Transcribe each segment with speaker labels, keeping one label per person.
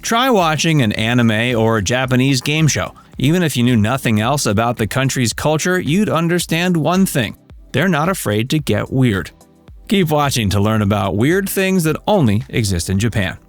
Speaker 1: Try watching an anime or Japanese game show. Even if you knew nothing else about the country's culture, you'd understand one thing: they're not afraid to get weird. Keep watching to learn about weird things that only exist in Japan.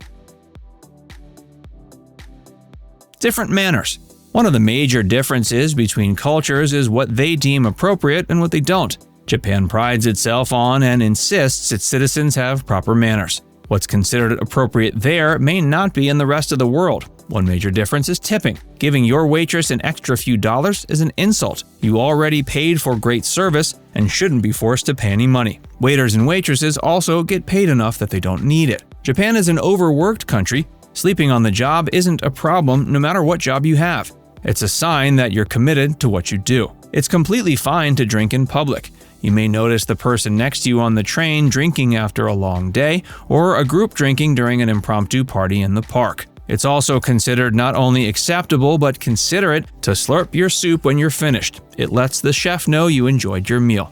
Speaker 1: Different manners. One of the major differences between cultures is what they deem appropriate and what they don't. Japan prides itself on and insists its citizens have proper manners. What's considered appropriate there may not be in the rest of the world. One major difference is tipping. Giving your waitress an extra few dollars is an insult. You already paid for great service and shouldn't be forced to pay any money. Waiters and waitresses also get paid enough that they don't need it. Japan is an overworked country. Sleeping on the job isn't a problem no matter what job you have. It's a sign that you're committed to what you do. It's completely fine to drink in public. You may notice the person next to you on the train drinking after a long day, or a group drinking during an impromptu party in the park. It's also considered not only acceptable but considerate to slurp your soup when you're finished. It lets the chef know you enjoyed your meal.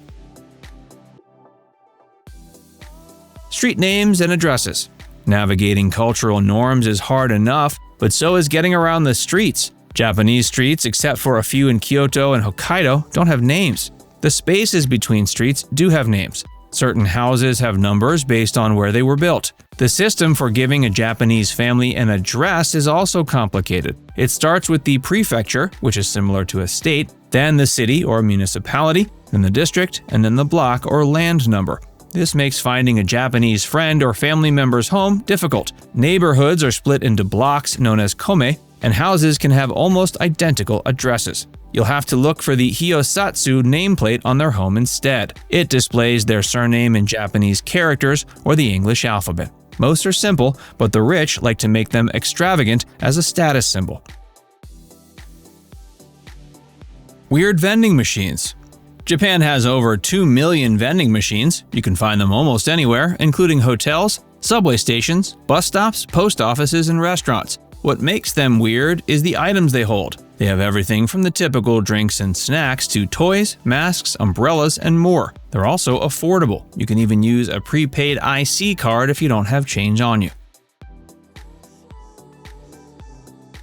Speaker 1: Street names and addresses. Navigating cultural norms is hard enough, but so is getting around the streets. Japanese streets, except for a few in Kyoto and Hokkaido, don't have names. The spaces between streets do have names. Certain houses have numbers based on where they were built. The system for giving a Japanese family an address is also complicated. It starts with the prefecture, which is similar to a state, then the city or municipality, then the district, and then the block or land number. This makes finding a Japanese friend or family member's home difficult. Neighborhoods are split into blocks known as kome, and houses can have almost identical addresses. You'll have to look for the Hiyosatsu nameplate on their home instead. It displays their surname in Japanese characters or the English alphabet. Most are simple, but the rich like to make them extravagant as a status symbol. Weird vending machines. Japan has over 2 million vending machines. You can find them almost anywhere, including hotels, subway stations, bus stops, post offices, and restaurants. What makes them weird is the items they hold. They have everything from the typical drinks and snacks to toys, masks, umbrellas, and more. They're also affordable. You can even use a prepaid IC card if you don't have change on you.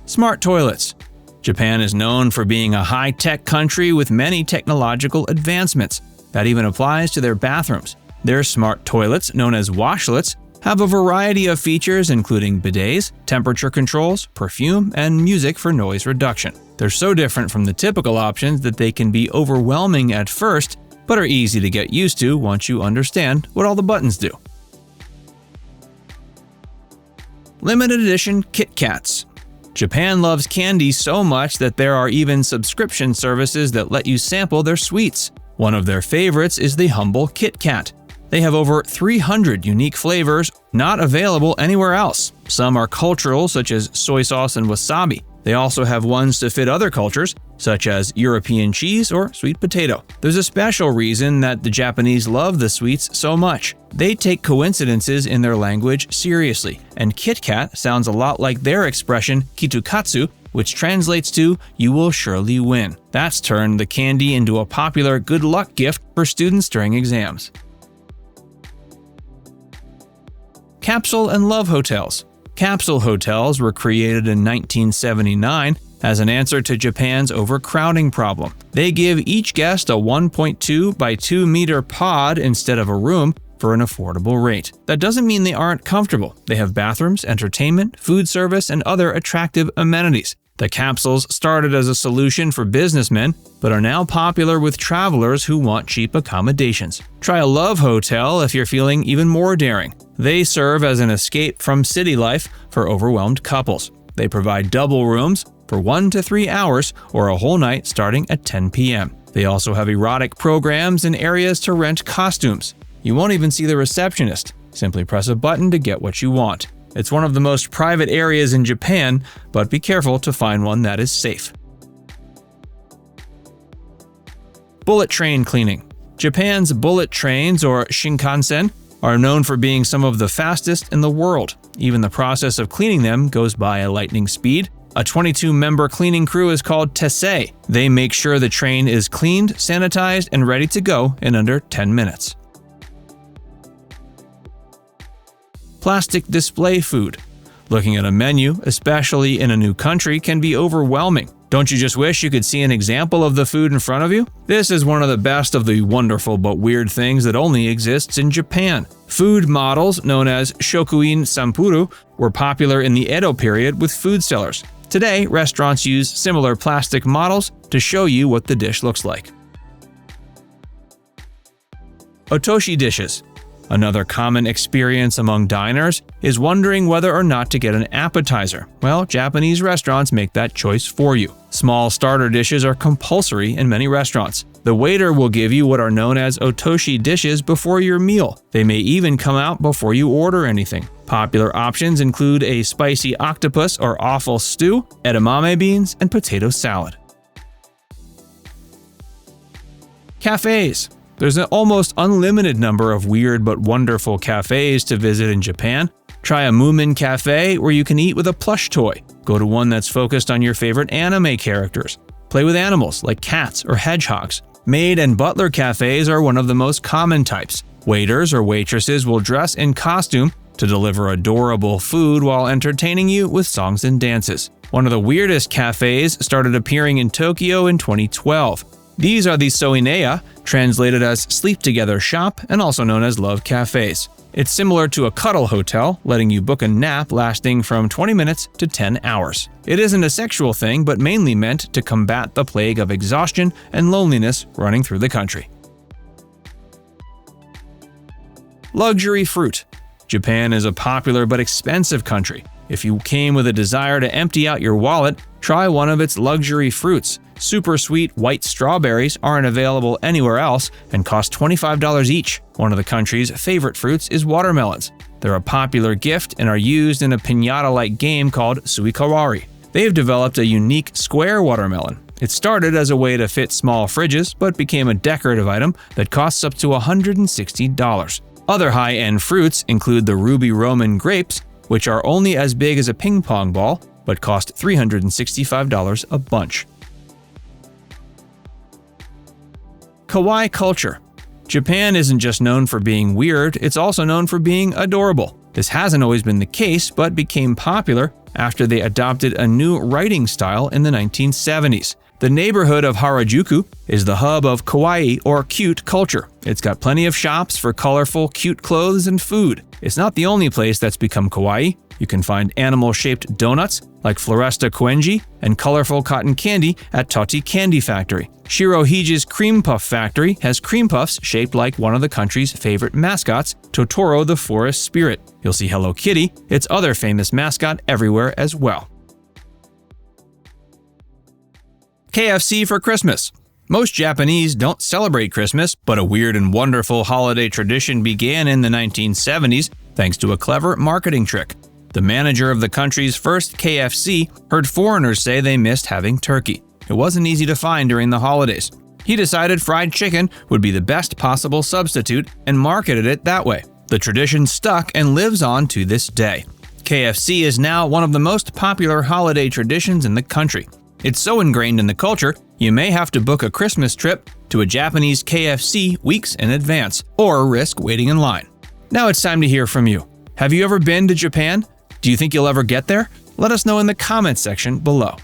Speaker 1: Smart toilets. Japan is known for being a high-tech country with many technological advancements. That even applies to their bathrooms. Their smart toilets, known as washlets, have a variety of features including bidets, temperature controls, perfume, and music for noise reduction. They're so different from the typical options that they can be overwhelming at first, but are easy to get used to once you understand what all the buttons do. Limited edition Kit Kats. Japan loves candy so much that there are even subscription services that let you sample their sweets. One of their favorites is the humble Kit Kat. They have over 300 unique flavors not available anywhere else. Some are cultural, such as soy sauce and wasabi. They also have ones to fit other cultures, such as European cheese or sweet potato. There's a special reason that the Japanese love the sweets so much. They take coincidences in their language seriously, and Kit Kat sounds a lot like their expression kitukatsu, which translates to "you will surely win." That's turned the candy into a popular good luck gift for students during exams. Capsule and love hotels. Capsule hotels were created in 1979 as an answer to Japan's overcrowding problem. They give each guest a 1.2 by 2 meter pod instead of a room for an affordable rate. That doesn't mean they aren't comfortable. They have bathrooms, entertainment, food service, and other attractive amenities. The capsules started as a solution for businessmen, but are now popular with travelers who want cheap accommodations. Try a love hotel if you're feeling even more daring. They serve as an escape from city life for overwhelmed couples. They provide double rooms for 1 to 3 hours or a whole night starting at 10 p.m. They also have erotic programs and areas to rent costumes. You won't even see the receptionist. Simply press a button to get what you want. It's one of the most private areas in Japan, but be careful to find one that is safe. Bullet train cleaning. Japan's bullet trains, or Shinkansen, are known for being some of the fastest in the world. Even the process of cleaning them goes by a lightning speed. A 22-member cleaning crew is called Tessei. They make sure the train is cleaned, sanitized, and ready to go in under 10 minutes. Plastic display food. Looking at a menu, especially in a new country, can be overwhelming. Don't you just wish you could see an example of the food in front of you? This is one of the best of the wonderful but weird things that only exists in Japan. Food models, known as shokuin sampuru, were popular in the Edo period with food sellers. Today, restaurants use similar plastic models to show you what the dish looks like. Otoshi Dishes. Another common experience among diners is wondering whether or not to get an appetizer. Well, Japanese restaurants make that choice for you. Small starter dishes are compulsory in many restaurants. The waiter will give you what are known as Otoshi dishes before your meal. They may even come out before you order anything. Popular options include a spicy octopus or offal stew, edamame beans, and potato salad. Cafes. There's an almost unlimited number of weird but wonderful cafes to visit in Japan. Try a Moomin cafe where you can eat with a plush toy. Go to one that's focused on your favorite anime characters. Play with animals like cats or hedgehogs. Maid and butler cafes are one of the most common types. Waiters or waitresses will dress in costume to deliver adorable food while entertaining you with songs and dances. One of the weirdest cafes started appearing in Tokyo in 2012. These are the soineya, translated as sleep together shop and also known as love cafes. It's similar to a cuddle hotel, letting you book a nap lasting from 20 minutes to 10 hours. It isn't a sexual thing, but mainly meant to combat the plague of exhaustion and loneliness running through the country. Luxury fruit. Japan is a popular but expensive country. If you came with a desire to empty out your wallet, try one of its luxury fruits. Super sweet white strawberries aren't available anywhere else and cost $25 each. One of the country's favorite fruits is watermelons. They're a popular gift and are used in a piñata-like game called suikawari. They've developed a unique square watermelon. It started as a way to fit small fridges, but became a decorative item that costs up to $160. Other high-end fruits include the ruby Roman grapes, which are only as big as a ping pong ball, but cost $365 a bunch. Kawaii Culture. Japan isn't just known for being weird, it's also known for being adorable. This hasn't always been the case, but became popular after they adopted a new writing style in the 1970s. The neighborhood of Harajuku is the hub of kawaii or cute culture. It's got plenty of shops for colorful, cute clothes and food. It's not the only place that's become kawaii. You can find animal-shaped donuts like Floresta Koenji and colorful cotton candy at Toti Candy Factory. Shirohige's Cream Puff Factory has cream puffs shaped like one of the country's favorite mascots, Totoro the Forest Spirit. You'll see Hello Kitty, its other famous mascot, everywhere as well. KFC for Christmas. Most Japanese don't celebrate Christmas, but a weird and wonderful holiday tradition began in the 1970s thanks to a clever marketing trick. The manager of the country's first KFC heard foreigners say they missed having turkey. It wasn't easy to find during the holidays. He decided fried chicken would be the best possible substitute and marketed it that way. The tradition stuck and lives on to this day. KFC is now one of the most popular holiday traditions in the country. It's so ingrained in the culture, you may have to book a Christmas trip to a Japanese KFC weeks in advance, or risk waiting in line. Now it's time to hear from you. Have you ever been to Japan? Do you think you'll ever get there? Let us know in the comments section below.